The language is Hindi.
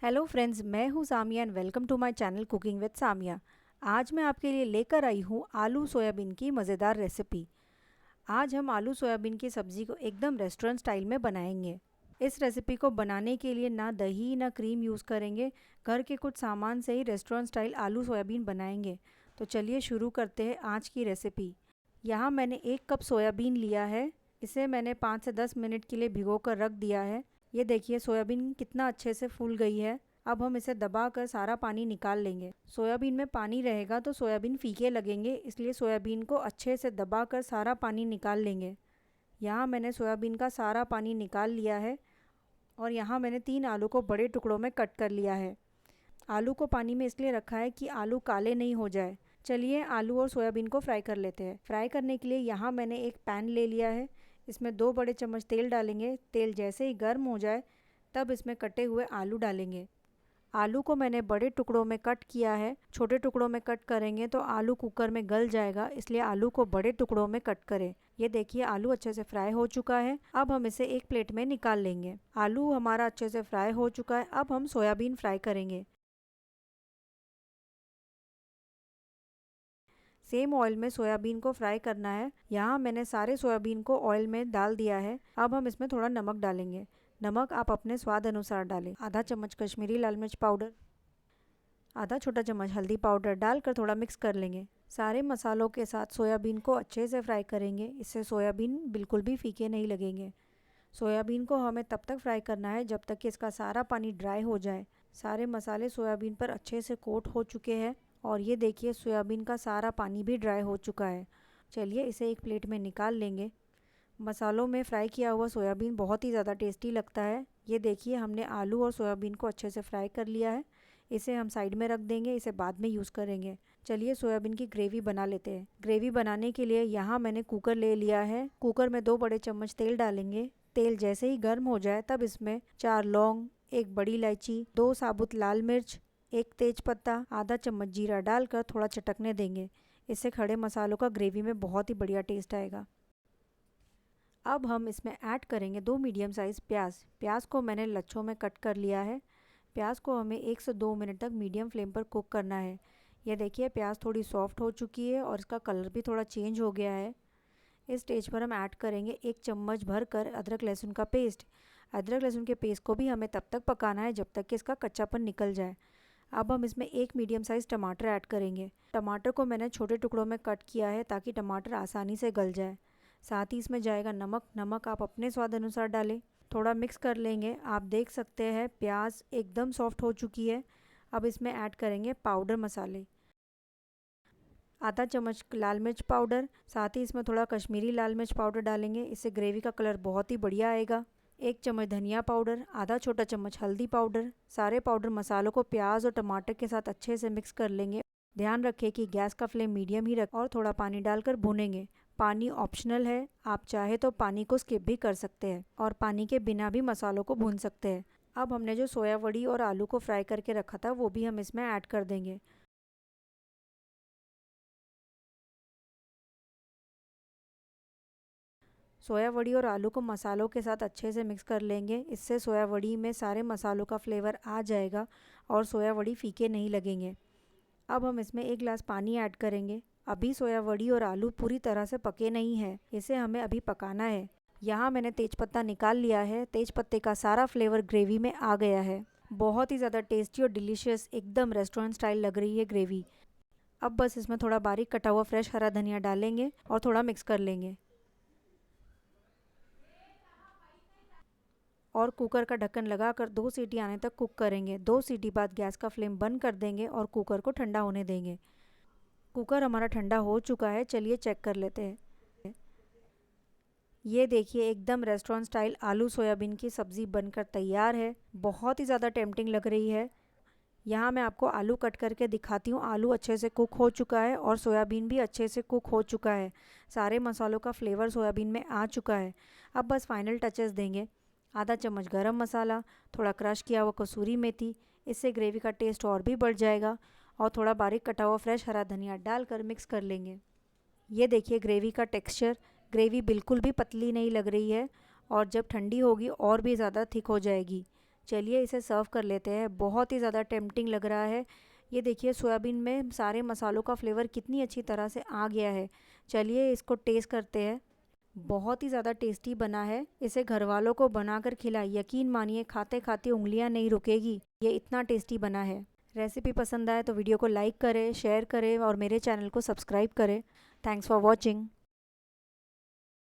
हेलो फ्रेंड्स, मैं हूँ Samia and welcome to my channel cooking with Samia. आज मैं आपके लिए लेकर आई हूँ आलू सोयाबीन की मज़ेदार रेसिपी। आज हम आलू सोयाबीन की सब्ज़ी को एकदम रेस्टोरेंट स्टाइल में बनाएंगे। इस रेसिपी को बनाने के लिए ना दही ना क्रीम यूज़ करेंगे। घर के कुछ सामान से ही रेस्टोरेंट स्टाइल आलू सोयाबीन बनाएंगे। तो चलिए शुरू करते हैं आज की रेसिपी। यहाँ मैंने 1 कप सोयाबीन लिया है। इसे मैंने 5 से 10 मिनट के लिए भिगो कर रख दिया है। ये देखिए सोयाबीन कितना अच्छे से फूल गई है। अब हम इसे दबाकर सारा पानी निकाल लेंगे। सोयाबीन में पानी रहेगा तो सोयाबीन फीके लगेंगे, इसलिए सोयाबीन को अच्छे से दबाकर सारा पानी निकाल लेंगे। यहाँ मैंने सोयाबीन का सारा पानी निकाल लिया है और यहाँ मैंने 3 आलू को बड़े टुकड़ों में कट कर लिया है। आलू को पानी में इसलिए रखा है कि आलू काले नहीं हो जाए। चलिए आलू और सोयाबीन को फ्राई कर लेते हैं। फ्राई करने के लिए यहाँ मैंने एक पैन ले लिया है। इसमें 2 बड़े चम्मच तेल डालेंगे। तेल जैसे ही गर्म हो जाए तब इसमें कटे हुए आलू डालेंगे। आलू को मैंने बड़े टुकड़ों में कट किया है। छोटे टुकड़ों में कट करेंगे तो आलू कुकर में गल जाएगा, इसलिए आलू को बड़े टुकड़ों में कट करें। ये देखिए आलू अच्छे से फ्राई हो चुका है। अब हम इसे एक प्लेट में निकाल लेंगे। आलू हमारा अच्छे से फ्राई हो चुका है। अब हम सोयाबीन फ्राई करेंगे। सेम ऑयल में सोयाबीन को फ्राई करना है। यहाँ मैंने सारे सोयाबीन को ऑयल में डाल दिया है। अब हम इसमें थोड़ा नमक डालेंगे। नमक आप अपने स्वाद अनुसार डालें। आधा चम्मच कश्मीरी लाल मिर्च पाउडर, आधा छोटा चम्मच हल्दी पाउडर डालकर थोड़ा मिक्स कर लेंगे। सारे मसालों के साथ सोयाबीन को अच्छे से फ्राई करेंगे। इससे सोयाबीन बिल्कुल भी फीके नहीं लगेंगे। सोयाबीन को हमें तब तक फ्राई करना है जब तक कि इसका सारा पानी ड्राई हो जाए। सारे मसाले सोयाबीन पर अच्छे से कोट हो चुके हैं और ये देखिए सोयाबीन का सारा पानी भी ड्राई हो चुका है। चलिए इसे एक प्लेट में निकाल लेंगे। मसालों में फ्राई किया हुआ सोयाबीन बहुत ही ज़्यादा टेस्टी लगता है। ये देखिए हमने आलू और सोयाबीन को अच्छे से फ्राई कर लिया है। इसे हम साइड में रख देंगे, इसे बाद में यूज़ करेंगे। चलिए सोयाबीन की ग्रेवी बना लेते हैं। ग्रेवी बनाने के लिए यहाँ मैंने कुकर ले लिया है। कुकर में 2 बड़े चम्मच तेल डालेंगे। तेल जैसे ही गर्म हो जाए तब इसमें 4 लौंग, 1 बड़ी इलायची, 2 साबुत लाल मिर्च, 1 तेज पत्ता, आधा चम्मच जीरा डालकर थोड़ा चटकने देंगे। इससे खड़े मसालों का ग्रेवी में बहुत ही बढ़िया टेस्ट आएगा। अब हम इसमें ऐड करेंगे 2 मीडियम साइज़ प्याज। प्याज को मैंने लच्छों में कट कर लिया है। प्याज को हमें 1 से 2 मिनट तक मीडियम फ्लेम पर कुक करना है। यह देखिए प्याज थोड़ी सॉफ्ट हो चुकी है और इसका कलर भी थोड़ा चेंज हो गया है। इस स्टेज पर हम ऐड करेंगे 1 चम्मच भरकर अदरक लहसुन का पेस्ट। अदरक लहसुन के पेस्ट को भी हमें तब तक पकाना है जब तक कि इसका कच्चापन निकल जाए। अब हम इसमें 1 मीडियम साइज़ टमाटर ऐड करेंगे। टमाटर को मैंने छोटे टुकड़ों में कट किया है ताकि टमाटर आसानी से गल जाए। साथ ही इसमें जाएगा नमक। नमक आप अपने स्वाद अनुसार डालें। थोड़ा मिक्स कर लेंगे। आप देख सकते हैं प्याज एकदम सॉफ्ट हो चुकी है। अब इसमें ऐड करेंगे पाउडर मसाले। आधा चम्मच लाल मिर्च पाउडर, साथ ही इसमें थोड़ा कश्मीरी लाल मिर्च पाउडर डालेंगे। इससे ग्रेवी का कलर बहुत ही बढ़िया आएगा। 1 चम्मच धनिया पाउडर, आधा छोटा चम्मच हल्दी पाउडर। सारे पाउडर मसालों को प्याज और टमाटर के साथ अच्छे से मिक्स कर लेंगे। ध्यान रखें कि गैस का फ्लेम मीडियम ही रखें और थोड़ा पानी डालकर भूनेंगे। पानी ऑप्शनल है, आप चाहे तो पानी को स्किप भी कर सकते हैं और पानी के बिना भी मसालों को भून सकते हैं। अब हमने जो सोया वड़ी और आलू को फ्राई करके रखा था वो भी हम इसमें ऐड कर देंगे। सोया वड़ी और आलू को मसालों के साथ अच्छे से मिक्स कर लेंगे। इससे सोया वड़ी में सारे मसालों का फ्लेवर आ जाएगा और सोया वड़ी फीके नहीं लगेंगे। अब हम इसमें 1 गिलास पानी ऐड करेंगे। अभी सोया वड़ी और आलू पूरी तरह से पके नहीं हैं, इसे हमें अभी पकाना है। यहाँ मैंने तेज़पत्ता निकाल लिया है। तेज पत्ते का सारा फ्लेवर ग्रेवी में आ गया है। बहुत ही ज़्यादा टेस्टी और डिलीशियस एकदम रेस्टोरेंट स्टाइल लग रही है ग्रेवी। अब बस इसमें थोड़ा बारीक कटा हुआ फ्रेश हरा धनिया डालेंगे और थोड़ा मिक्स कर लेंगे और कुकर का ढक्कन लगाकर 2 सीटी आने तक कुक करेंगे। 2 सीटी बाद गैस का फ्लेम बंद कर देंगे और कुकर को ठंडा होने देंगे। कुकर हमारा ठंडा हो चुका है। चलिए चेक कर लेते हैं। ये देखिए एकदम रेस्टोरेंट स्टाइल आलू सोयाबीन की सब्ज़ी बनकर तैयार है। बहुत ही ज़्यादा टेम्पटिंग लग रही है। यहाँ मैं आपको आलू कट करके दिखाती हूँ। आलू अच्छे से कुक हो चुका है और सोयाबीन भी अच्छे से कुक हो चुका है। सारे मसालों का फ्लेवर सोयाबीन में आ चुका है। अब बस फाइनल टचेस देंगे। आधा चम्मच गरम मसाला, थोड़ा क्रश किया हुआ कसूरी मेथी, इससे ग्रेवी का टेस्ट और भी बढ़ जाएगा और थोड़ा बारीक कटा हुआ फ्रेश हरा धनिया डालकर मिक्स कर लेंगे। ये देखिए ग्रेवी का टेक्सचर। ग्रेवी बिल्कुल भी पतली नहीं लग रही है और जब ठंडी होगी और भी ज़्यादा थिक हो जाएगी। चलिए इसे सर्व कर लेते हैं। बहुत ही ज़्यादा टेम्पटिंग लग रहा है। ये देखिए सोयाबीन में सारे मसालों का फ्लेवर कितनी अच्छी तरह से आ गया है। चलिए इसको टेस्ट करते हैं। बहुत ही ज़्यादा टेस्टी बना है। इसे घर वालों को बनाकर खिलाएं, यकीन मानिए खाते खाते उंगलियां नहीं रुकेगी, ये इतना टेस्टी बना है। रेसिपी पसंद आए तो वीडियो को लाइक करें, शेयर करें और मेरे चैनल को सब्सक्राइब करें। Thanks for watching.